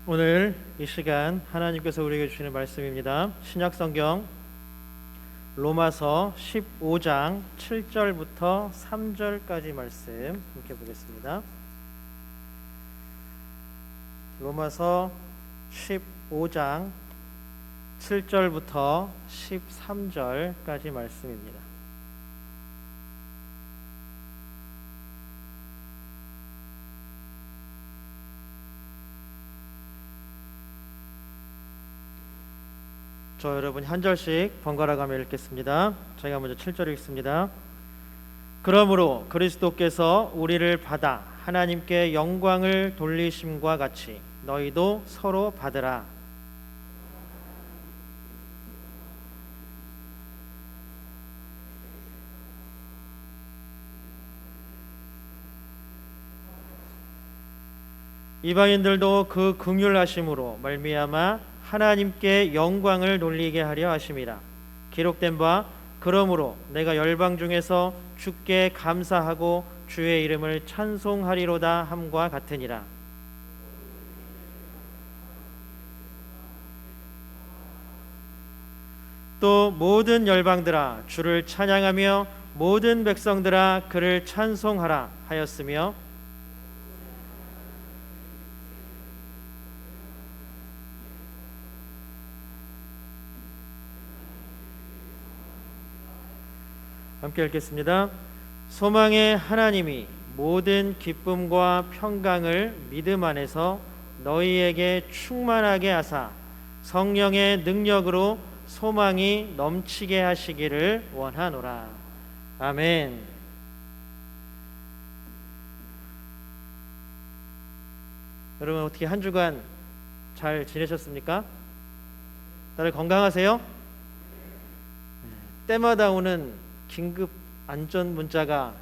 오늘 이 시간 하나님께서 우리에게 주시는 말씀입니다. 신약성경 로마서 15장 7절부터 3절까지 말씀 함께 보겠습니다. 로마서 15장 7절부터 13절까지 말씀입니다. 저 여러분 한 절씩 번갈아 가며 읽겠습니다. 제가 먼저 7절 읽습니다. 그러므로 그리스도께서 우리를 받아 하나님께 영광을 돌리심과 같이 너희도 서로 받으라. 이방인들도 그 긍휼하심으로 말미암아 하나님께 영광을 돌리게 하려 하심이라. 기록된 바 그러므로 내가 열방 중에서 주께 감사하고 주의 이름을 찬송하리로다 함과 같으니라. 또 모든 열방들아 주를 찬양하며 모든 백성들아 그를 찬송하라 하였으며 함께 읽겠습니다. 소망의 하나님이 모든 기쁨과 평강을 믿음 안에서 너희에게 충만하게 하사 성령의 능력으로 소망이 넘치게 하시기를 원하노라. 아멘. 여러분 어떻게 한 주간 잘 지내셨습니까? 다들 건강하세요? 때마다 오는 긴급 안전 문자가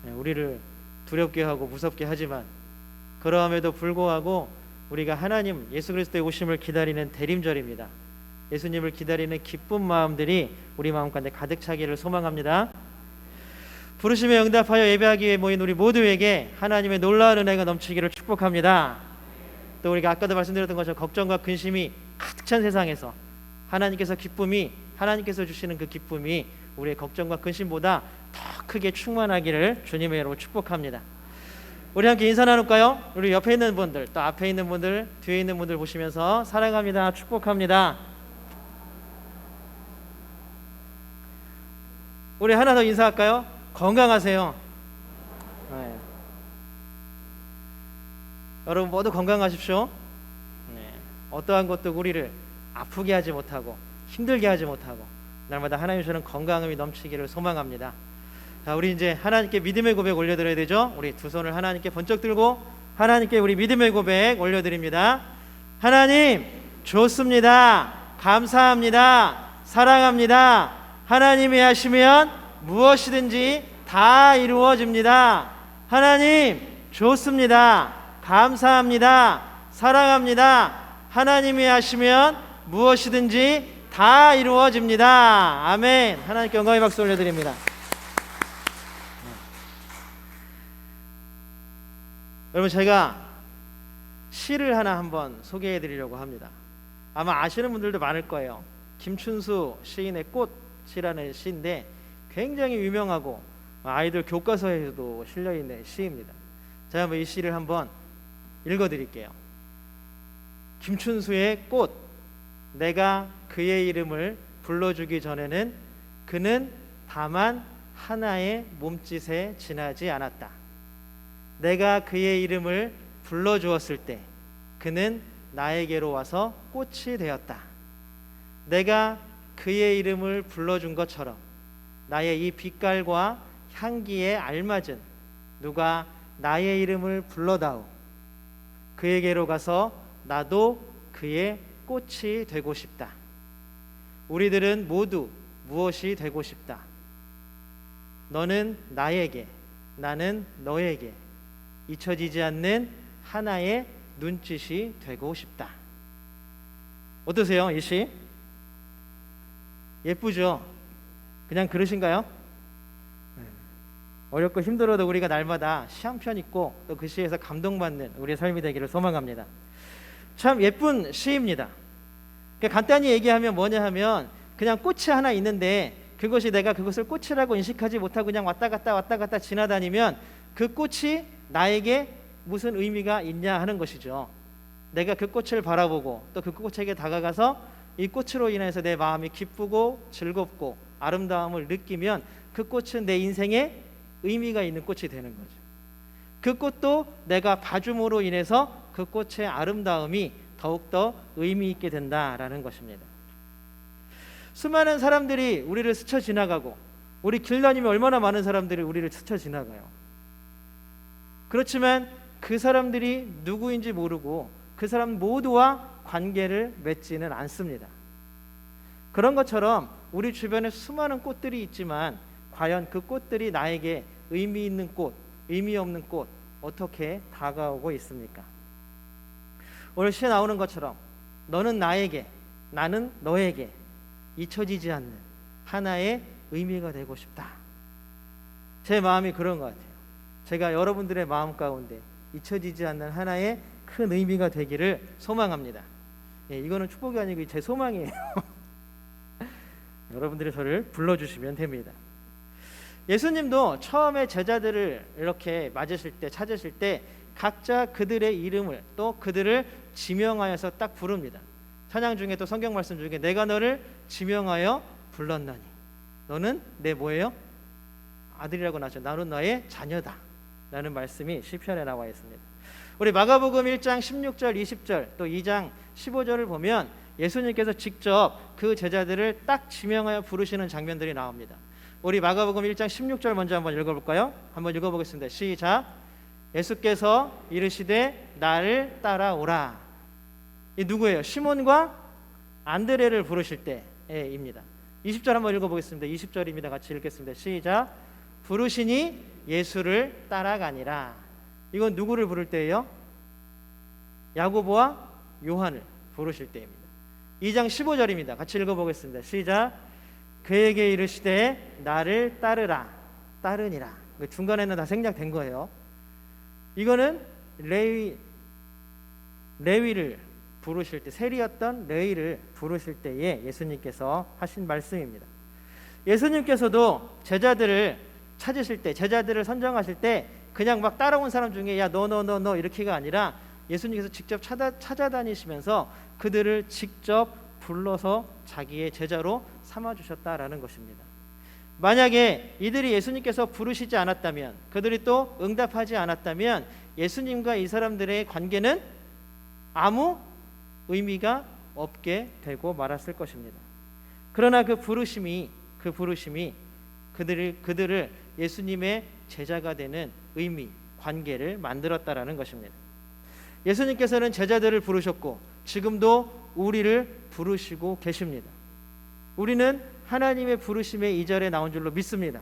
우리를 두렵게 하고 무섭게 하지만 그러함에도 불구하고 우리가 하나님 예수 그리스도의 오심을 기다리는 대림절입니다. 예수님을 기다리는 기쁜 마음들이 우리 마음 가운데 가득 차기를 소망합니다. 부르심에 응답하여 예배하기 위해 모인 우리 모두에게 하나님의 놀라운 은혜가 넘치기를 축복합니다. 또 우리가 아까도 말씀드렸던 것처럼 걱정과 근심이 가득 찬 세상에서 하나님께서 주시는 그 기쁨이 우리의 걱정과 근심보다 더 크게 충만하기를 주님의 이름으로 축복합니다. 우리 함께 인사 나눌까요? 우리 옆에 있는 분들, 또 앞에 있는 분들, 뒤에 있는 분들 보시면서 사랑합니다, 축복합니다. 우리 하나 더 인사할까요? 건강하세요. 네. 여러분 모두 건강하십시오. 네. 어떠한 것도 우리를 아프게 하지 못하고 힘들게 하지 못하고 날마다 하나님 주시는 건강함이 넘치기를 소망합니다. 자, 우리 이제 하나님께 믿음의 고백 올려드려야 되죠. 우리 두 손을 하나님께 번쩍 들고 하나님께 우리 믿음의 고백 올려드립니다. 하나님 좋습니다. 감사합니다. 사랑합니다. 하나님이 하시면 무엇이든지 다 이루어집니다. 하나님 좋습니다. 감사합니다. 사랑합니다. 하나님이 하시면 무엇이든지 다 이루어집니다. 아멘. 하나님께 영광의 박수 올려드립니다. 여러분 제가 시를 하나 한번 소개해 드리려고 합니다. 아마 아시는 분들도 많을 거예요. 김춘수 시인의 꽃이라는 시인데 굉장히 유명하고 아이들 교과서에도 실려있는 시입니다. 제가 한번 이 시를 한번 읽어드릴게요. 김춘수의 꽃. 내가 그의 이름을 불러주기 전에는 그는 다만 하나의 몸짓에 지나지 않았다. 내가 그의 이름을 불러주었을 때 그는 나에게로 와서 꽃이 되었다. 내가 그의 이름을 불러준 것처럼 나의 이 빛깔과 향기에 알맞은 누가 나의 이름을 불러다오. 그에게로 가서 나도 그의 꽃이 되고 싶다. 우리들은 모두 무엇이 되고 싶다. 너는 나에게, 나는 너에게 잊혀지지 않는 하나의 눈짓이 되고 싶다. 어떠세요? 이 시 예쁘죠? 그냥 그러신가요? 어렵고 힘들어도 우리가 날마다 시 한 편 읽고 또 그 시에서 감동받는 우리의 삶이 되기를 소망합니다. 참 예쁜 시입니다. 간단히 얘기하면 뭐냐 하면 그냥 꽃이 하나 있는데 그것이 내가 그것을 꽃이라고 인식하지 못하고 그냥 왔다 갔다 지나다니면 그 꽃이 나에게 무슨 의미가 있냐 하는 것이죠. 내가 그 꽃을 바라보고 또 그 꽃에게 다가가서 이 꽃으로 인해서 내 마음이 기쁘고 즐겁고 아름다움을 느끼면 그 꽃은 내 인생에 의미가 있는 꽃이 되는 거죠. 그 꽃도 내가 봐줌으로 인해서 그 꽃의 아름다움이 더욱더 의미 있게 된다라는 것입니다. 수많은 사람들이 우리를 스쳐 지나가고 우리 길 다니면 얼마나 많은 사람들이 우리를 스쳐 지나가요. 그렇지만 그 사람들이 누구인지 모르고 그 사람 모두와 관계를 맺지는 않습니다. 그런 것처럼 우리 주변에 수많은 꽃들이 있지만 과연 그 꽃들이 나에게 의미 있는 꽃, 의미 없는 꽃 어떻게 다가오고 있습니까? 오늘 시에 나오는 것처럼 너는 나에게, 나는 너에게 잊혀지지 않는 하나의 의미가 되고 싶다. 제 마음이 그런 것 같아요. 제가 여러분들의 마음 가운데 잊혀지지 않는 하나의 큰 의미가 되기를 소망합니다. 예, 이거는 축복이 아니고 제 소망이에요. 여러분들이 저를 불러주시면 됩니다. 예수님도 처음에 제자들을 이렇게 맞으실 때, 찾으실 때 각자 그들의 이름을 또 그들을 지명하여서 딱 부릅니다. 찬양 중에 또 성경 말씀 중에 내가 너를 지명하여 불렀나니 너는 내 뭐예요? 아들이라고 나죠. 나는 너의 자녀다 라는 말씀이 시편에 나와 있습니다. 우리 마가복음 1장 16절 20절 또 2장 15절을 보면 예수님께서 직접 그 제자들을 딱 지명하여 부르시는 장면들이 나옵니다. 우리 마가복음 1장 16절 먼저 한번 읽어볼까요? 한번 읽어보겠습니다. 시작. 예수께서 이르시되 나를 따라오라. 이 누구예요? 시몬과 안드레를 부르실 때입니다. 20절 한번 읽어보겠습니다. 20절입니다. 같이 읽겠습니다. 시작. 부르시니 예수를 따라가니라. 이건 누구를 부를 때예요? 야고보와 요한을 부르실 때입니다. 2장 15절입니다. 같이 읽어보겠습니다. 시작. 그에게 이르시되 나를 따르라. 따르니라. 중간에는 다 생략된 거예요. 이거는 레위를 부르실 때, 세리였던 레위를 부르실 때에 예수님께서 하신 말씀입니다. 예수님께서도 제자들을 찾으실 때, 제자들을 선정하실 때 그냥 막 따라온 사람 중에 야 너 이렇게가 아니라 예수님께서 직접 찾아다니시면서 그들을 직접 불러서 자기의 제자로 삼아주셨다라는 것입니다. 만약에 이들이 예수님께서 부르시지 않았다면, 그들이 또 응답하지 않았다면 예수님과 이 사람들의 관계는 아무 의미가 없게 되고 말았을 것입니다. 그러나 그 부르심이 그들을 예수님의 제자가 되는 의미, 관계를 만들었다라는 것입니다. 예수님께서는 제자들을 부르셨고 지금도 우리를 부르시고 계십니다. 우리는 하나님의 부르심의 2절에 나온 줄로 믿습니다.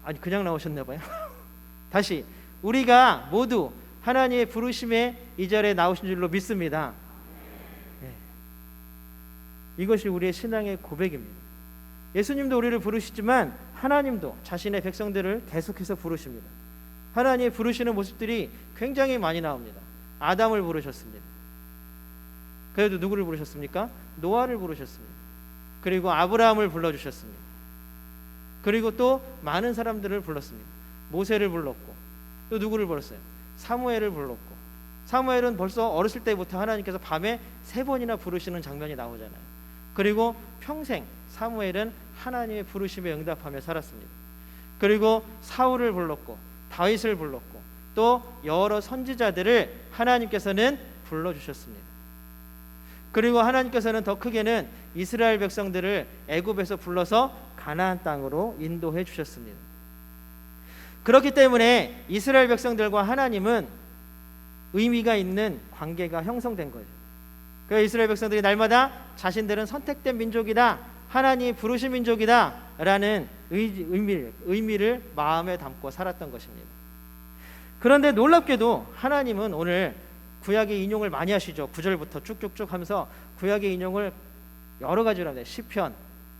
아니 그냥 나오셨나 봐요. 다시 우리가 모두 하나님의 부르심의 2절에 나오신 줄로 믿습니다. 네. 이것이 우리의 신앙의 고백입니다. 예수님도 우리를 부르시지만 하나님도 자신의 백성들을 계속해서 부르십니다. 하나님의 부르시는 모습들이 굉장히 많이 나옵니다. 아담을 부르셨습니다. 그래도 누구를 부르셨습니까? 노아를 부르셨습니다. 그리고 아브라함을 불러주셨습니다. 그리고 또 많은 사람들을 불렀습니다. 모세를 불렀고 또 누구를 불렀어요? 사무엘을 불렀고, 사무엘은 벌써 어렸을 때부터 하나님께서 밤에 3번이나 부르시는 장면이 나오잖아요. 그리고 평생 사무엘은 하나님의 부르심에 응답하며 살았습니다. 그리고 사울을 불렀고 다윗을 불렀고 또 여러 선지자들을 하나님께서는 불러주셨습니다. 그리고 하나님께서는 더 크게는 이스라엘 백성들을 애굽에서 불러서 가나안 땅으로 인도해 주셨습니다. 그렇기 때문에 이스라엘 백성들과 하나님은 의미가 있는 관계가 형성된 거예요. 그래서 이스라엘 백성들이 날마다 자신들은 선택된 민족이다, 하나님이 부르신 민족이다 라는 의미를 마음에 담고 살았던 것입니다. 그런데 놀랍게도 하나님은 오늘 구약의 인용을 많이 하시죠. 9절부터 쭉쭉쭉 하면서 구약의 인용을 여러 가지로 합니다. 시편,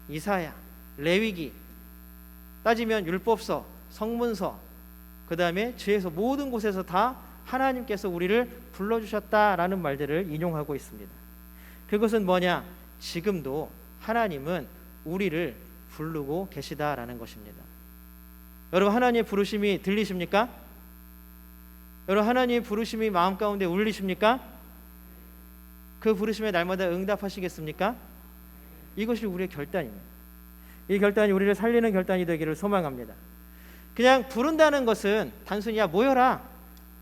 이사야, 레위기, 따지면 율법서, 성문서, 그 다음에 지혜서, 모든 곳에서 다 하나님께서 우리를 불러주셨다라는 말들을 인용하고 있습니다. 그것은 뭐냐? 지금도 하나님은 우리를 부르고 계시다라는 것입니다. 여러분, 하나님의 부르심이 들리십니까? 여러분, 하나님의 부르심이 마음 가운데 울리십니까? 그 부르심에 날마다 응답하시겠습니까? 이것이 우리의 결단입니다. 이 결단이 우리를 살리는 결단이 되기를 소망합니다. 그냥 부른다는 것은 단순히 야 모여라,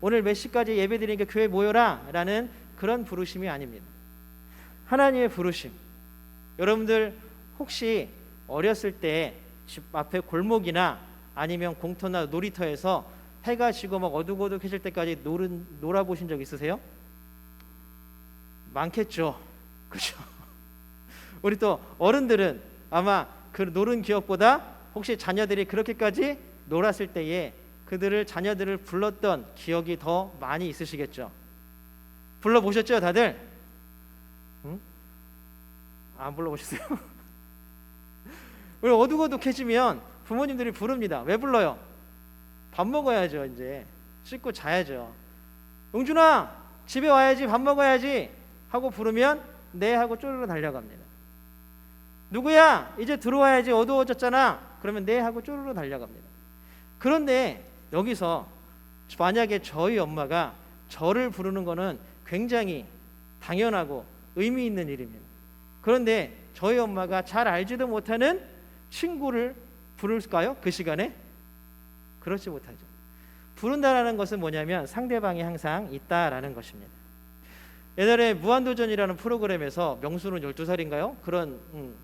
오늘 몇 시까지 예배드리니까 교회 모여라 라는 그런 부르심이 아닙니다. 하나님의 부르심, 여러분들 혹시 어렸을 때 집 앞에 골목이나 아니면 공터나 놀이터에서 해가 지고 막 어둑어둑해질 때까지 놀아보신 적 있으세요? 많겠죠. 그렇죠? 우리 또 어른들은 아마 그 노는 기억보다 혹시 자녀들이 그렇게까지 놀았을 때에 자녀들을 불렀던 기억이 더 많이 있으시겠죠. 불러보셨죠, 다들? 응? 안 불러보셨어요? 우리 어둑어둑해지면 부모님들이 부릅니다. 왜 불러요? 밥 먹어야죠. 이제 씻고 자야죠. 응준아, 집에 와야지, 밥 먹어야지 하고 부르면 네 하고 쪼르르 달려갑니다. 누구야, 이제 들어와야지, 어두워졌잖아. 그러면 네 하고 쪼르르 달려갑니다. 그런데 여기서 만약에 저희 엄마가 저를 부르는 거는 굉장히 당연하고 의미 있는 일입니다. 그런데 저희 엄마가 잘 알지도 못하는 친구를 부를까요? 그 시간에? 그렇지 못하죠. 부른다라는 것은 뭐냐면 상대방이 항상 있다라는 것입니다. 옛날에 무한도전이라는 프로그램에서 명수는 12살인가요? 그런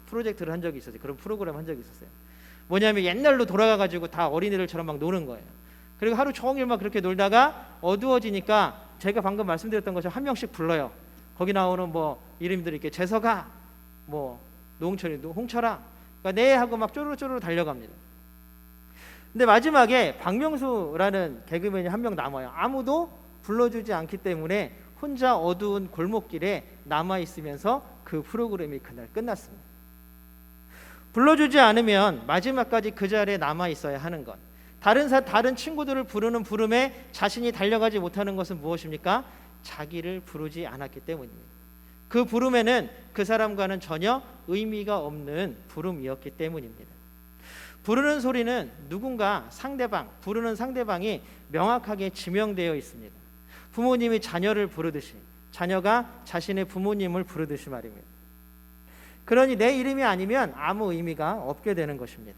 프로젝트를 한 적이 있었어요. 그런 프로그램 한 적이 있었어요. 뭐냐면 옛날로 돌아가가지고 다 어린애들처럼 막 노는 거예요. 그리고 하루 종일 막 그렇게 놀다가 어두워지니까 제가 방금 말씀드렸던 것처럼 한 명씩 불러요. 거기 나오는 뭐 이름들이 이렇게 재석아, 뭐 노홍철이 홍철아, 그러니까 네 하고 막 쪼르르 달려갑니다. 근데 마지막에 박명수라는 개그맨이 한 명 남아요. 아무도 불러주지 않기 때문에 혼자 어두운 골목길에 남아 있으면서 그 프로그램이 그날 끝났습니다. 불러주지 않으면 마지막까지 그 자리에 남아 있어야 하는 것. 다른 친구들을 부르는 부름에 자신이 달려가지 못하는 것은 무엇입니까? 자기를 부르지 않았기 때문입니다. 그 부름에는 그 사람과는 전혀 의미가 없는 부름이었기 때문입니다. 부르는 소리는 누군가 부르는 상대방이 명확하게 지명되어 있습니다. 부모님이 자녀를 부르듯이 자녀가 자신의 부모님을 부르듯이 말입니다. 그러니 내 이름이 아니면 아무 의미가 없게 되는 것입니다.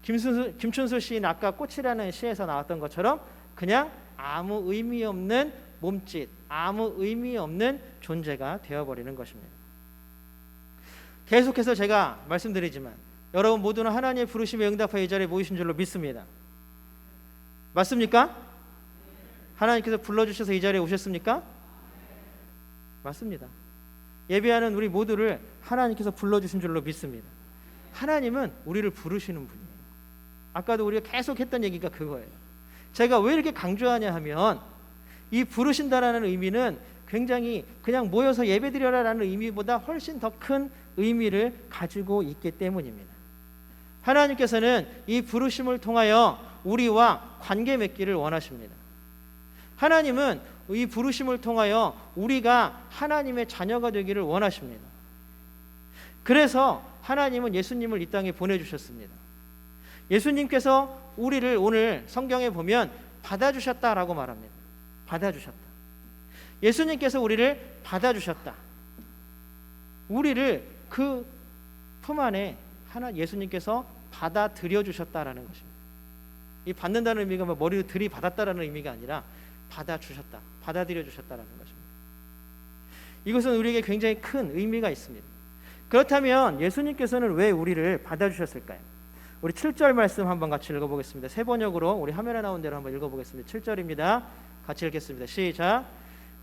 김춘수 시인 아까 꽃이라는 시에서 나왔던 것처럼 그냥 아무 의미 없는 몸짓, 아무 의미 없는 존재가 되어버리는 것입니다. 계속해서 제가 말씀드리지만 여러분 모두는 하나님의 부르심에 응답하여 이 자리에 모이신 줄로 믿습니다. 맞습니까? 하나님께서 불러주셔서 이 자리에 오셨습니까? 맞습니다. 예배하는 우리 모두를 하나님께서 불러주신 줄로 믿습니다. 하나님은 우리를 부르시는 분이에요. 아까도 우리가 계속 했던 얘기가 그거예요. 제가 왜 이렇게 강조하냐 하면 이 부르신다라는 의미는 굉장히 그냥 모여서 예배드려라라는 의미보다 훨씬 더 큰 의미를 가지고 있기 때문입니다. 하나님께서는 이 부르심을 통하여 우리와 관계 맺기를 원하십니다. 하나님은 이 부르심을 통하여 우리가 하나님의 자녀가 되기를 원하십니다. 그래서 하나님은 예수님을 이 땅에 보내주셨습니다. 예수님께서 우리를 오늘 성경에 보면 받아주셨다라고 말합니다. 받아주셨다. 예수님께서 우리를 받아주셨다. 우리를 그 품 안에 예수님께서 받아들여 주셨다라는 것입니다. 이 받는다는 의미가 머리를 들이받았다라는 의미가 아니라 받아주셨다, 받아들여 주셨다라는 것입니다. 이것은 우리에게 굉장히 큰 의미가 있습니다. 그렇다면 예수님께서는 왜 우리를 받아주셨을까요? 우리 7절 말씀 한번 같이 읽어보겠습니다. 세 번역으로 우리 화면에 나온 대로 한번 읽어보겠습니다. 7절입니다. 같이 읽겠습니다. 시작.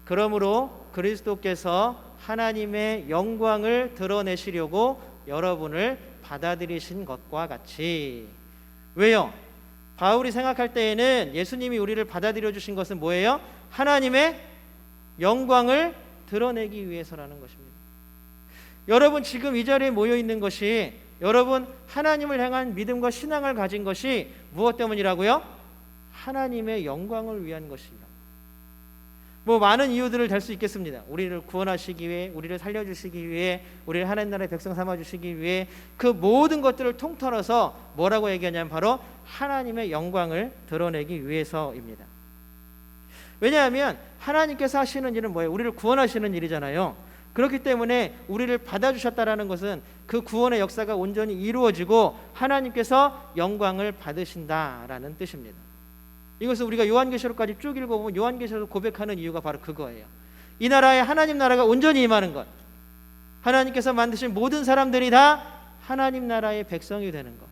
그러므로 그리스도께서 하나님의 영광을 드러내시려고 여러분을 받아들이신 것과 같이. 왜요? 바울이 생각할 때에는 예수님이 우리를 받아들여 주신 것은 뭐예요? 하나님의 영광을 드러내기 위해서라는 것입니다. 여러분 지금 이 자리에 모여 있는 것이 여러분 하나님을 향한 믿음과 신앙을 가진 것이 무엇 때문이라고요? 하나님의 영광을 위한 것이요. 뭐 많은 이유들을 댈 수 있겠습니다. 우리를 구원하시기 위해, 우리를 살려주시기 위해, 우리를 하나님 나라의 백성 삼아주시기 위해, 그 모든 것들을 통틀어서 뭐라고 얘기하냐면 바로 하나님의 영광을 드러내기 위해서입니다. 왜냐하면 하나님께서 하시는 일은 뭐예요? 우리를 구원하시는 일이잖아요. 그렇기 때문에 우리를 받아주셨다라는 것은 그 구원의 역사가 온전히 이루어지고 하나님께서 영광을 받으신다라는 뜻입니다. 이것을 우리가 요한계시록까지 쭉 읽어보면 요한계시록 고백하는 이유가 바로 그거예요. 이 나라에 하나님 나라가 온전히 임하는 것, 하나님께서 만드신 모든 사람들이 다 하나님 나라의 백성이 되는 것,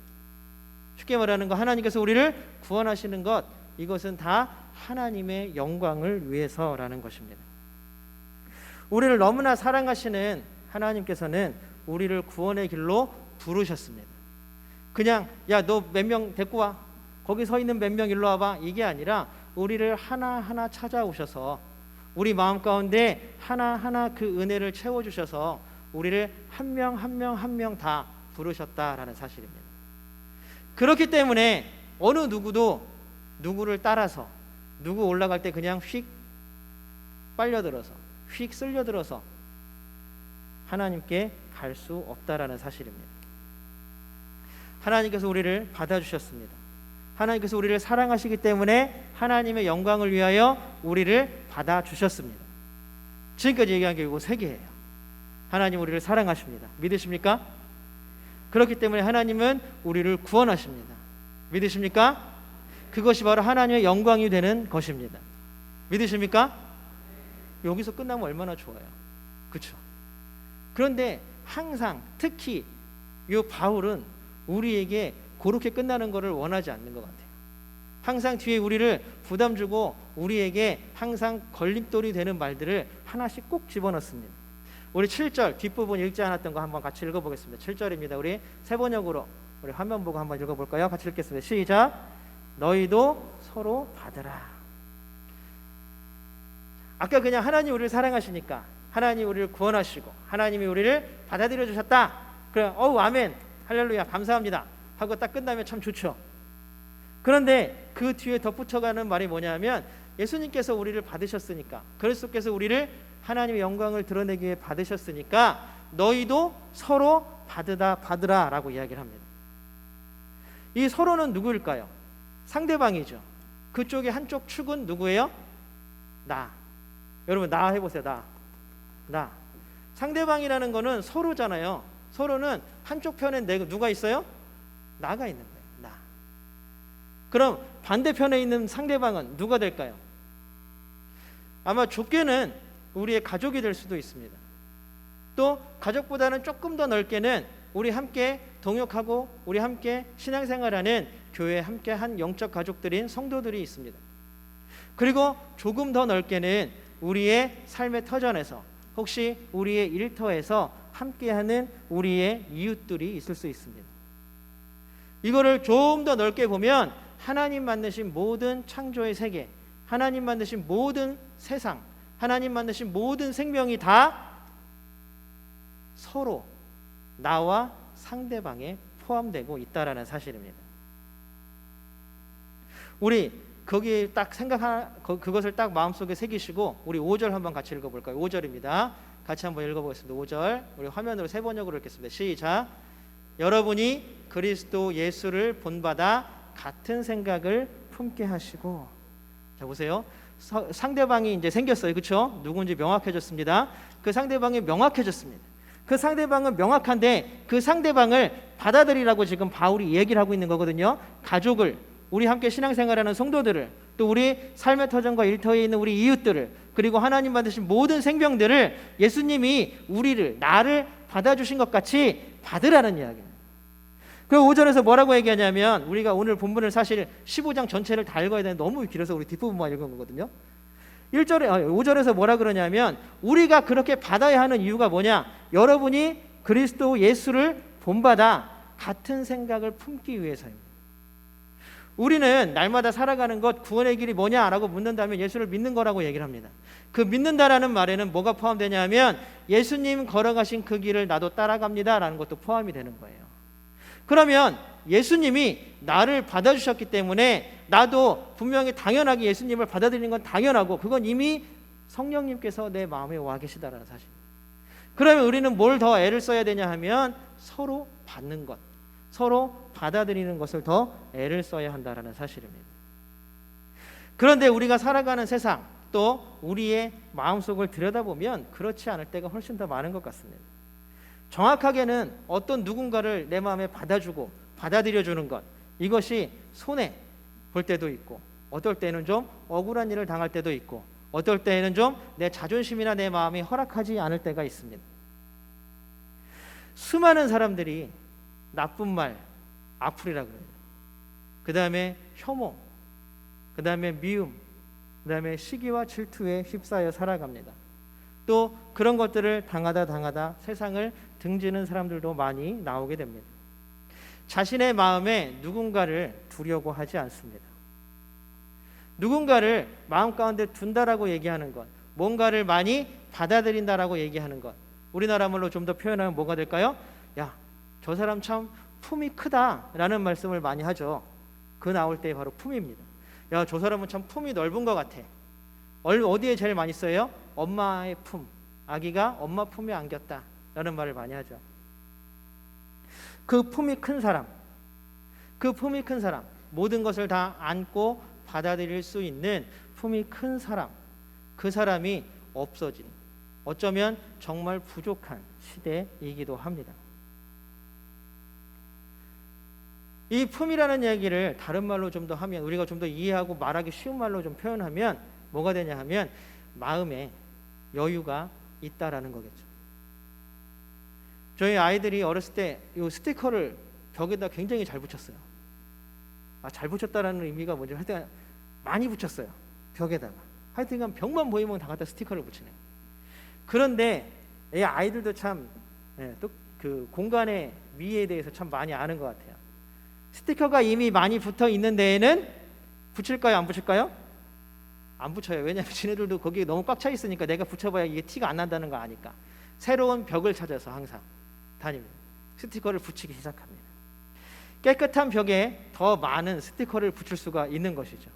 쉽게 말하는 것, 하나님께서 우리를 구원하시는 것, 이것은 다 하나님의 영광을 위해서라는 것입니다. 우리를 너무나 사랑하시는 하나님께서는 우리를 구원의 길로 부르셨습니다. 그냥 야, 너 몇 명 데리고 와, 거기 서 있는 몇 명 일로 와봐, 이게 아니라 우리를 하나하나 찾아오셔서 우리 마음 가운데 하나하나 그 은혜를 채워주셔서 우리를 한 명 한 명 한 명 다 부르셨다라는 사실입니다. 그렇기 때문에 어느 누구도 누구를 따라서 누구 올라갈 때 그냥 휙 빨려들어서 휙 쓸려들어서 하나님께 갈 수 없다라는 사실입니다. 하나님께서 우리를 받아주셨습니다. 하나님께서 우리를 사랑하시기 때문에 하나님의 영광을 위하여 우리를 받아주셨습니다. 지금까지 얘기한 게 이거 세 개예요. 하나님 우리를 사랑하십니다. 믿으십니까? 그렇기 때문에 하나님은 우리를 구원하십니다. 믿으십니까? 그것이 바로 하나님의 영광이 되는 것입니다. 믿으십니까? 여기서 끝나면 얼마나 좋아요. 그렇죠? 그런데 항상 특히 이 바울은 우리에게 그렇게 끝나는 것을 원하지 않는 것 같아요. 항상 뒤에 우리를 부담 주고 우리에게 항상 걸림돌이 되는 말들을 하나씩 꼭 집어넣습니다. 우리 7절 뒷부분 읽지 않았던 거 한번 같이 읽어보겠습니다. 7절입니다. 우리 세 번역으로 우리 화면 보고 한번 읽어볼까요? 같이 읽겠습니다. 시작. 너희도 서로 받으라. 아까 그냥 하나님 우리를 사랑하시니까, 하나님 우리를 구원하시고 하나님이 우리를 받아들여 주셨다, 그래 아멘 할렐루야 감사합니다 하고 딱 끝나면 참 좋죠. 그런데 그 뒤에 덧붙여가는 말이 뭐냐면 예수님께서 우리를 받으셨으니까, 그리스도께서 우리를 하나님의 영광을 드러내기 위해 받으셨으니까 너희도 서로 받으라 라고 이야기를 합니다. 이 서로는 누구일까요? 상대방이죠. 그쪽의 한쪽 축은 누구예요? 나. 여러분 나 해보세요. 나. 상대방이라는 거는 서로잖아요. 서로는 한쪽 편에 누가 있어요? 나가 있는 거예요. 나. 그럼 반대편에 있는 상대방은 누가 될까요? 아마 좁게는 우리의 가족이 될 수도 있습니다. 또 가족보다는 조금 더 넓게는 우리 함께 동역하고 우리 함께 신앙생활하는 교회에 함께한 영적 가족들인 성도들이 있습니다. 그리고 조금 더 넓게는 우리의 삶의 터전에서, 혹시 우리의 일터에서 함께하는 우리의 이웃들이 있을 수 있습니다. 이거를 좀 더 넓게 보면 하나님 만드신 모든 창조의 세계, 하나님 만드신 모든 세상, 하나님 만드신 모든 생명이 다 서로 나와 상대방에 포함되고 있다라는 사실입니다. 우리 거기에 딱 그것을 딱 마음속에 새기시고 우리 5절 한번 같이 읽어볼까요? 5절입니다. 같이 한번 읽어보겠습니다. 5절 우리 화면으로 세 번역으로 읽겠습니다. 시작. 여러분이 그리스도 예수를 본받아 같은 생각을 품게 하시고. 자 보세요. 상대방이 이제 생겼어요. 그렇죠? 누군지 명확해졌습니다. 그 상대방이 명확해졌습니다. 그 상대방은 명확한데 그 상대방을 받아들이라고 지금 바울이 얘기를 하고 있는 거거든요. 가족을, 우리 함께 신앙생활하는 성도들을, 또 우리 삶의 터전과 일터에 있는 우리 이웃들을, 그리고 하나님 만드신 모든 생명들을 예수님이 나를 받아주신 것 같이 받으라는 이야기입니다. 그 5절에서 뭐라고 얘기하냐면, 우리가 오늘 본문을 사실 15장 전체를 다 읽어야 되는데 너무 길어서 우리 뒷부분만 읽은 거거든요. 5절에서 뭐라 그러냐면, 우리가 그렇게 받아야 하는 이유가 뭐냐? 여러분이 그리스도 예수를 본받아 같은 생각을 품기 위해서입니다. 우리는 날마다 살아가는 것, 구원의 길이 뭐냐라고 묻는다면 예수를 믿는 거라고 얘기를 합니다. 그 믿는다라는 말에는 뭐가 포함되냐면 예수님 걸어가신 그 길을 나도 따라갑니다라는 것도 포함이 되는 거예요. 그러면 예수님이 나를 받아주셨기 때문에 나도 분명히 당연하게 예수님을 받아들이는 건 당연하고, 그건 이미 성령님께서 내 마음에 와 계시다라는 사실. 그러면 우리는 뭘 더 애를 써야 되냐 하면 서로 받는 것, 서로 받아들이는 것을 더 애를 써야 한다라는 사실입니다. 그런데 우리가 살아가는 세상, 또 우리의 마음속을 들여다보면 그렇지 않을 때가 훨씬 더 많은 것 같습니다. 정확하게는 어떤 누군가를 내 마음에 받아주고 받아들여주는 것, 이것이 손해 볼 때도 있고, 어떨 때는 좀 억울한 일을 당할 때도 있고, 어떨 때에는 좀 내 자존심이나 내 마음이 허락하지 않을 때가 있습니다. 수많은 사람들이 나쁜 말, 악플이라고 그래요. 그 다음에 혐오, 그 다음에 미움, 그 다음에 시기와 질투에 휩싸여 살아갑니다. 또 그런 것들을 당하다 세상을 등지는 사람들도 많이 나오게 됩니다. 자신의 마음에 누군가를 두려고 하지 않습니다. 누군가를 마음 가운데 둔다라고 얘기하는 것, 뭔가를 많이 받아들인다라고 얘기하는 것, 우리나라 말로 좀 더 표현하면 뭐가 될까요? 야, 저 사람 참 품이 크다라는 말씀을 많이 하죠. 그 나올 때 바로 품입니다. 야, 저 사람은 참 품이 넓은 것 같아. 어디에 제일 많이 써요? 엄마의 품. 아기가 엄마 품에 안겼다 라는 말을 많이 하죠. 그 품이 큰 사람, 그 품이 큰 사람, 모든 것을 다 안고 받아들일 수 있는 품이 큰 사람, 그 사람이 없어진, 어쩌면 정말 부족한 시대이기도 합니다. 이 품이라는 얘기를 다른 말로 좀 더 하면, 우리가 좀 더 이해하고 말하기 쉬운 말로 좀 표현하면 뭐가 되냐 하면 마음에 여유가 있다라는 거겠죠. 저희 아이들이 어렸을 때 이 스티커를 벽에다 굉장히 잘 붙였어요. 잘 붙였다라는 의미가 뭔지 하여튼 많이 붙였어요. 벽에다가. 하여튼간 벽만 보이면 다 갖다 스티커를 붙이네. 그런데 이 아이들도 참 또 그 공간의 미에 대해서 참 많이 아는 것 같아요. 스티커가 이미 많이 붙어 있는 데에는 붙일까요? 안 붙일까요? 안 붙여요. 왜냐하면 지네들도 거기에 너무 꽉 차 있으니까 내가 붙여봐야 이게 티가 안 난다는 거 아니까 새로운 벽을 찾아서 항상 다닙니다. 스티커를 붙이기 시작합니다. 깨끗한 벽에 더 많은 스티커를 붙일 수가 있는 것이죠.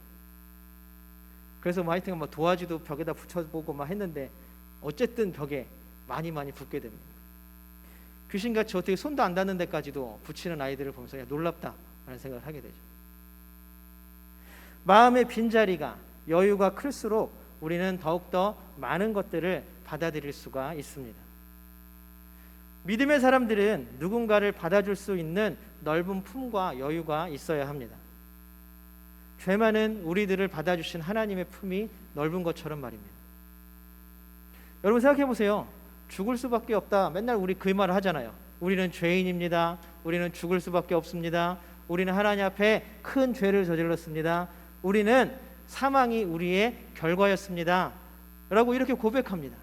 그래서 하여튼 도화지도 벽에다 붙여보고 막 했는데 어쨌든 벽에 많이 붙게 됩니다. 귀신같이 어떻게 손도 안 닿는 데까지도 붙이는 아이들을 보면서 놀랍다라는 생각을 하게 되죠. 마음의 빈자리가, 여유가 클수록 우리는 더욱더 많은 것들을 받아들일 수가 있습니다. 믿음의 사람들은 누군가를 받아줄 수 있는 넓은 품과 여유가 있어야 합니다. 죄 많은 우리들을 받아주신 하나님의 품이 넓은 것처럼 말입니다. 여러분 생각해 보세요. 죽을 수밖에 없다. 맨날 우리 그 말을 하잖아요. 우리는 죄인입니다. 우리는 죽을 수밖에 없습니다. 우리는 하나님 앞에 큰 죄를 저질렀습니다. 우리는 사망이 우리의 결과였습니다. 라고 이렇게 고백합니다.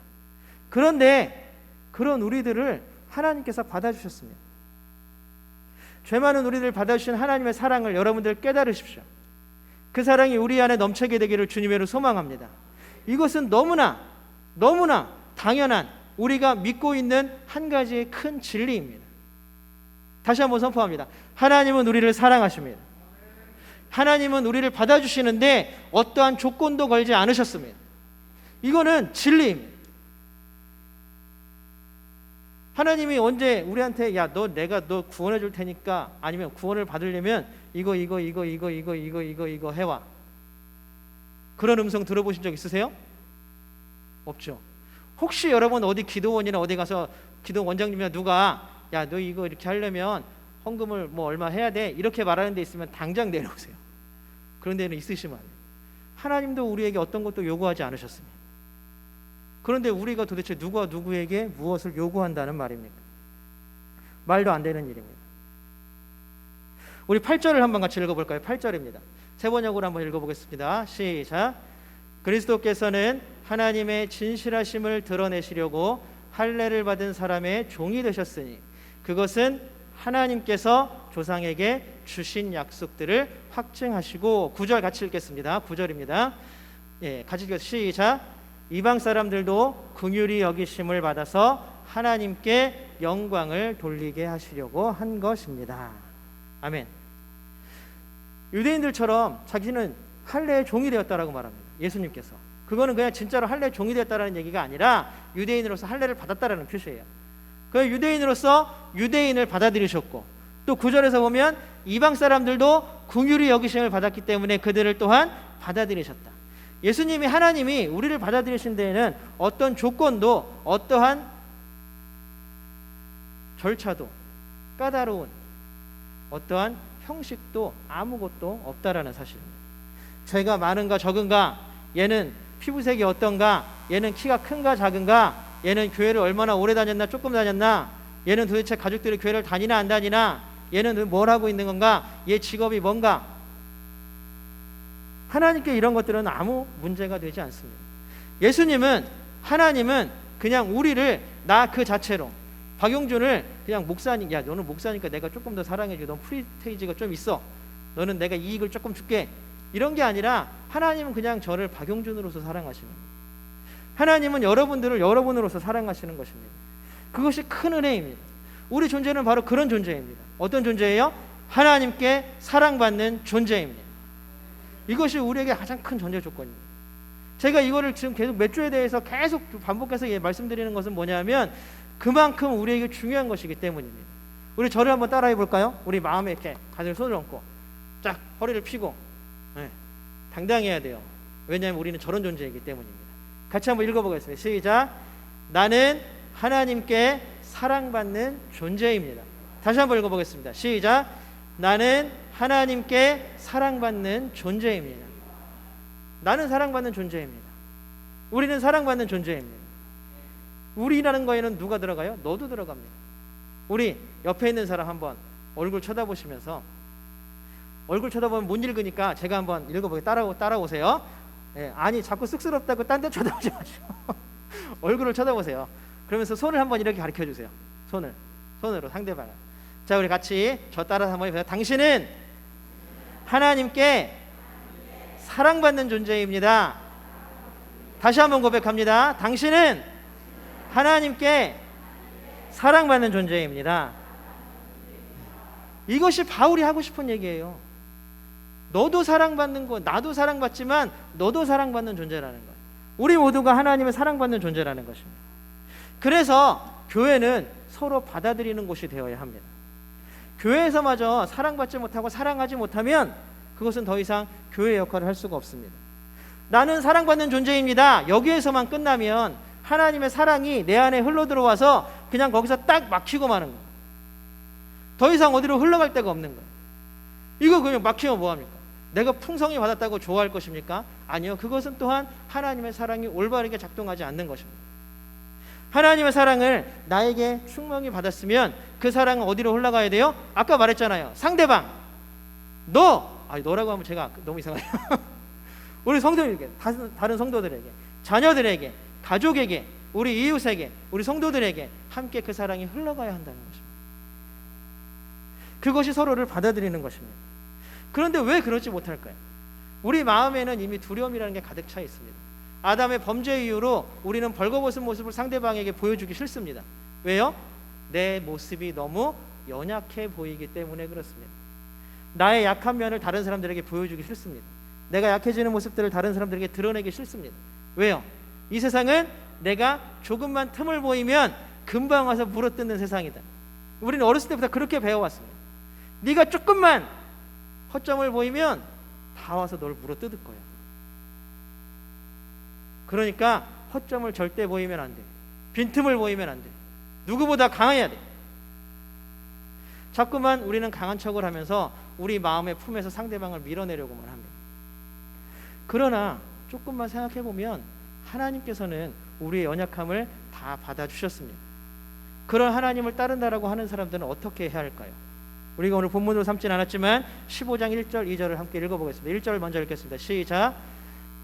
그런데 그런 우리들을 하나님께서 받아주셨습니다. 죄 많은 우리들을 받아주신 하나님의 사랑을 여러분들 깨달으십시오. 그 사랑이 우리 안에 넘치게 되기를 주님으로 소망합니다. 이것은 너무나 당연한, 우리가 믿고 있는 한 가지의 큰 진리입니다. 다시 한번 선포합니다. 하나님은 우리를 사랑하십니다. 하나님은 우리를 받아주시는데 어떠한 조건도 걸지 않으셨습니다. 이거는 진리입니다. 하나님이 언제 우리한테 내가 너 구원해 줄 테니까, 아니면 구원을 받으려면 이거 해와, 그런 음성 들어보신 적 있으세요? 없죠. 혹시 여러분 어디 기도원이나 어디 가서 기도 원장님이나 누가 너 이거 이렇게 하려면 헌금을 얼마 해야 돼, 이렇게 말하는 데 있으면 당장 내려오세요. 그런 데는 있으시면 안 돼요. 하나님도 우리에게 어떤 것도 요구하지 않으셨습니다. 그런데 우리가 도대체 누가 누구에게 무엇을 요구한다는 말입니까? 말도 안 되는 일입니다. 우리 8절을 한번 같이 읽어볼까요? 8절입니다. 세 번역으로 한번 읽어보겠습니다. 시작. 그리스도께서는 하나님의 진실하심을 드러내시려고 할례를 받은 사람의 종이 되셨으니 그것은 하나님께서 조상에게 주신 약속들을 확증하시고, 9절 같이 읽겠습니다. 9절입니다. 같이 읽겠습니다. 시작. 이방 사람들도 긍휼히 여기심을 받아서 하나님께 영광을 돌리게 하시려고 한 것입니다. 아멘. 유대인들처럼 자기는 할례의 종이 되었다라고 말합니다. 예수님께서. 그거는 그냥 진짜로 할례 종이 됐다라는 얘기가 아니라 유대인으로서 할례를 받았다라는 표시예요. 그 유대인으로서 유대인을 받아들이셨고, 또 9절에서 보면 이방 사람들도 긍휼히 여기심을 받았기 때문에 그들을 또한 받아들이셨다. 예수님이, 하나님이 우리를 받아들이신 데에는 어떤 조건도, 어떠한 절차도, 까다로운 어떠한 형식도 아무것도 없다라는 사실입니다. 죄가 많은가 적은가, 얘는 피부색이 어떤가, 얘는 키가 큰가 작은가, 얘는 교회를 얼마나 오래 다녔나 조금 다녔나, 얘는 도대체 가족들이 교회를 다니나 안 다니나, 얘는 뭘 하고 있는 건가, 얘 직업이 뭔가, 하나님께 이런 것들은 아무 문제가 되지 않습니다. 예수님은, 하나님은 그냥 우리를 나 그 자체로, 박용준을 그냥 목사님, 야 너는 목사니까 내가 조금 더 사랑해줘, 넌 프리스테이지가 좀 있어, 너는 내가 이익을 조금 줄게, 이런 게 아니라 하나님은 그냥 저를 박용준으로서 사랑하시는 거예요. 하나님은 여러분들을 여러분으로서 사랑하시는 것입니다. 그것이 큰 은혜입니다. 우리 존재는 바로 그런 존재입니다. 어떤 존재예요? 하나님께 사랑받는 존재입니다. 이것이 우리에게 가장 큰 전제 조건입니다. 제가 이거를 지금 계속 몇 주에 대해서 계속 반복해서 말씀드리는 것은 뭐냐면 그만큼 우리에게 중요한 것이기 때문입니다. 우리 저를 한번 따라해 볼까요? 우리 마음에 이렇게 가슴에 손을 얹고 쫙 허리를 펴고, 네, 당당해야 돼요. 왜냐하면 우리는 저런 존재이기 때문입니다. 같이 한번 읽어보겠습니다. 시작. 나는 하나님께 사랑받는 존재입니다. 다시 한번 읽어보겠습니다. 시작. 나는 하나님께 사랑받는 존재입니다. 나는 사랑받는 존재입니다. 우리는 사랑받는 존재입니다. 우리라는 거에는 누가 들어가요? 너도 들어갑니다. 우리 옆에 있는 사람 한번 얼굴 쳐다보시면서, 얼굴 쳐다보면 못 읽으니까 제가 한번 읽어보게 따라오세요. 예, 아니 자꾸 쑥스럽다고 딴 데 쳐다보지 마시고 얼굴을 쳐다보세요. 그러면서 손을 한번 이렇게 가르쳐 주세요. 손으로 상대방을. 자, 우리 같이 저 따라서 한번 해보세요. 당신은 하나님께 사랑받는 존재입니다. 다시 한번 고백합니다. 당신은 하나님께 사랑받는 존재입니다. 이것이 바울이 하고 싶은 얘기예요. 너도 사랑받는 거, 나도 사랑받지만 너도 사랑받는 존재라는 거예요. 우리 모두가 하나님의 사랑받는 존재라는 것입니다. 그래서 교회는 서로 받아들이는 곳이 되어야 합니다. 교회에서마저 사랑받지 못하고 사랑하지 못하면 그것은 더 이상 교회의 역할을 할 수가 없습니다. 나는 사랑받는 존재입니다. 여기에서만 끝나면 하나님의 사랑이 내 안에 흘러들어와서 그냥 거기서 딱 막히고 마는 거예요. 더 이상 어디로 흘러갈 데가 없는 거예요. 이거 그냥 막히면 뭐합니까? 내가 풍성히 받았다고 좋아할 것입니까? 아니요. 그것은 또한 하나님의 사랑이 올바르게 작동하지 않는 것입니다. 하나님의 사랑을 나에게 충만히 받았으면 그 사랑은 어디로 흘러가야 돼요? 아까 말했잖아요. 상대방, 너라고 하면 제가 너무 이상해요. 우리 성도들에게, 다른 성도들에게, 자녀들에게, 가족에게, 우리 이웃에게, 우리 성도들에게 함께 그 사랑이 흘러가야 한다는 것입니다. 그것이 서로를 받아들이는 것입니다. 그런데 왜 그러지 못할까요? 우리 마음에는 이미 두려움이라는 게 가득 차 있습니다. 아담의 범죄 이후로 우리는 벌거벗은 모습을 상대방에게 보여주기 싫습니다. 왜요? 내 모습이 너무 연약해 보이기 때문에 그렇습니다. 나의 약한 면을 다른 사람들에게 보여주기 싫습니다. 내가 약해지는 모습들을 다른 사람들에게 드러내기 싫습니다. 왜요? 이 세상은 내가 조금만 틈을 보이면 금방 와서 물어뜯는 세상이다. 우리는 어렸을 때부터 그렇게 배워왔습니다. 네가 조금만 허점을 보이면 다 와서 널 물어뜯을 거야. 그러니까 허점을 절대 보이면 안 돼. 빈틈을 보이면 안 돼. 누구보다 강해야 돼. 자꾸만 우리는 강한 척을 하면서 우리 마음의 품에서 상대방을 밀어내려고만 합니다. 그러나 조금만 생각해보면 하나님께서는 우리의 연약함을 다 받아주셨습니다. 그런 하나님을 따른다라고 하는 사람들은 어떻게 해야 할까요? 우리가 오늘 본문으로 삼진 않았지만 15장 1절 2절을 함께 읽어보겠습니다. 1절 먼저 읽겠습니다. 시작.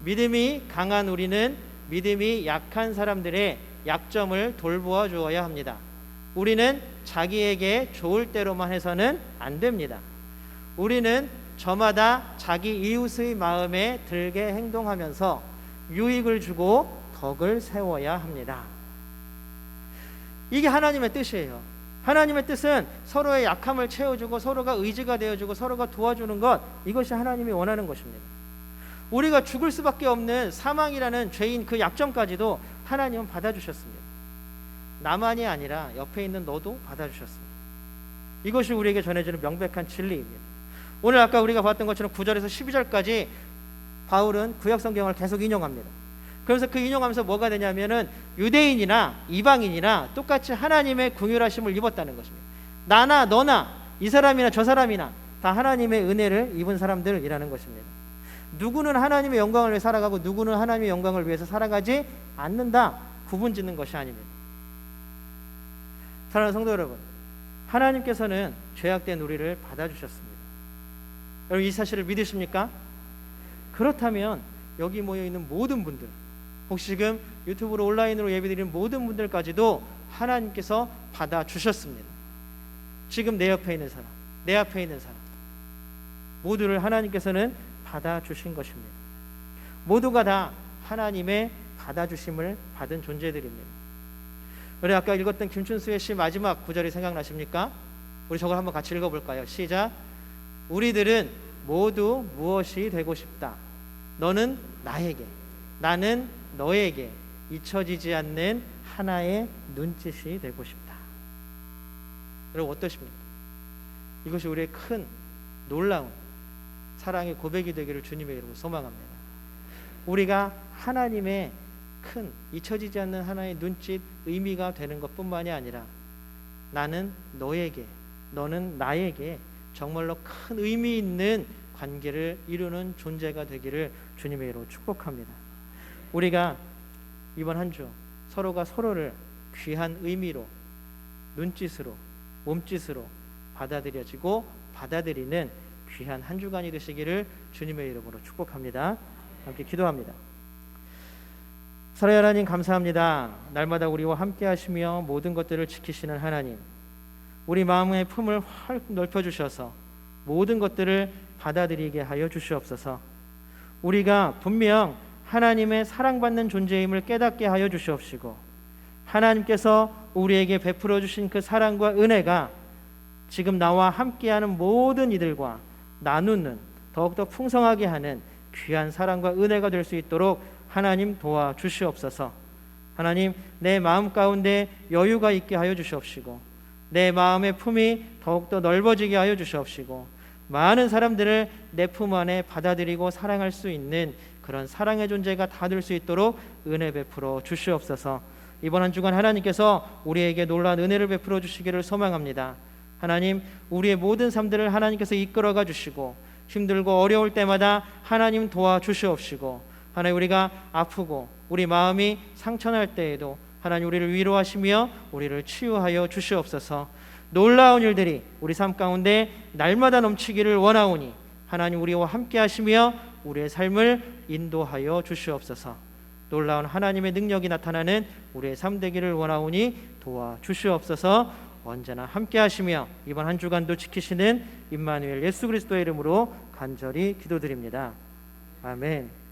믿음이 강한 우리는 믿음이 약한 사람들의 약점을 돌보아 주어야 합니다. 우리는 자기에게 좋을 대로만 해서는 안 됩니다. 우리는 저마다 자기 이웃의 마음에 들게 행동하면서 유익을 주고 덕을 세워야 합니다. 이게 하나님의 뜻이에요. 하나님의 뜻은 서로의 약함을 채워주고 서로가 의지가 되어주고 서로가 도와주는 것, 이것이 하나님이 원하는 것입니다. 우리가 죽을 수밖에 없는 사망이라는 죄인 그 약점까지도 하나님은 받아주셨습니다. 나만이 아니라 옆에 있는 너도 받아주셨습니다. 이것이 우리에게 전해지는 명백한 진리입니다. 오늘 아까 우리가 봤던 것처럼 9절에서 12절까지 바울은 구약 성경을 계속 인용합니다. 그래서 그 인용하면서 뭐가 되냐면은 유대인이나 이방인이나 똑같이 하나님의 긍휼하심을 입었다는 것입니다. 나나 너나 이 사람이나 저 사람이나 다 하나님의 은혜를 입은 사람들이라는 것입니다. 누구는 하나님의 영광을 위해 살아가고 누구는 하나님의 영광을 위해서 살아가지 않는다, 구분짓는 것이 아닙니다. 사랑하는 성도 여러분, 하나님께서는 죄악된 우리를 받아주셨습니다. 여러분 이 사실을 믿으십니까? 그렇다면 여기 모여있는 모든 분들, 혹시 지금 유튜브로 온라인으로 예배드리는 모든 분들까지도 하나님께서 받아주셨습니다. 지금 내 옆에 있는 사람, 내 앞에 있는 사람 모두를 하나님께서는 받아주신 것입니다. 모두가 다 하나님의 받아주심을 받은 존재들입니다. 우리 아까 읽었던 김춘수의 시 마지막 구절이 생각나십니까? 우리 저걸 한번 같이 읽어볼까요? 시작. 우리들은 모두 무엇이 되고 싶다. 너는 나에게, 나는 너에게 잊혀지지 않는 하나의 눈짓이 되고 싶다. 여러분 어떠십니까? 이것이 우리의 큰 놀라운 사랑의 고백이 되기를 주님의 이름으로 소망합니다. 우리가 하나님의 큰 잊혀지지 않는 하나의 눈짓 의미가 되는 것뿐만이 아니라 나는 너에게, 너는 나에게 정말로 큰 의미 있는 관계를 이루는 존재가 되기를 주님의 이름으로 축복합니다. 우리가 이번 한 주 서로가 서로를 귀한 의미로, 눈짓으로, 몸짓으로 받아들여지고 받아들이는 귀한 한 주간이 되시기를 주님의 이름으로 축복합니다. 함께 기도합니다. 살아야 하나님 감사합니다. 날마다 우리와 함께 하시며 모든 것들을 지키시는 하나님, 우리 마음의 품을 활 넓혀주셔서 모든 것들을 받아들이게 하여 주시옵소서. 우리가 분명 하나님의 사랑받는 존재임을 깨닫게 하여 주시옵시고, 하나님께서 우리에게 베풀어 주신 그 사랑과 은혜가 지금 나와 함께하는 모든 이들과 나누는 더욱더 풍성하게 하는 귀한 사랑과 은혜가 될 수 있도록 하나님 도와주시옵소서. 하나님, 내 마음 가운데 여유가 있게 하여 주시옵시고, 내 마음의 품이 더욱더 넓어지게 하여 주시옵시고, 많은 사람들을 내 품 안에 받아들이고 사랑할 수 있는 그런 사랑의 존재가 다 될 수 있도록 은혜 베풀어 주시옵소서. 이번 한 주간 하나님께서 우리에게 놀라운 은혜를 베풀어 주시기를 소망합니다. 하나님, 우리의 모든 삶들을 하나님께서 이끌어가 주시고 힘들고 어려울 때마다 하나님 도와주시옵시고, 하나님 우리가 아프고 우리 마음이 상처날 때에도 하나님 우리를 위로하시며 우리를 치유하여 주시옵소서. 놀라운 일들이 우리 삶 가운데 날마다 넘치기를 원하오니 하나님 우리와 함께 하시며 우리의 삶을 인도하여 주시옵소서. 놀라운 하나님의 능력이 나타나는 우리의 삶 되기를 원하오니 도와주시옵소서. 언제나 함께 하시며 이번 한 주간도 지키시는 임마누엘 예수 그리스도의 이름으로 간절히 기도드립니다. 아멘.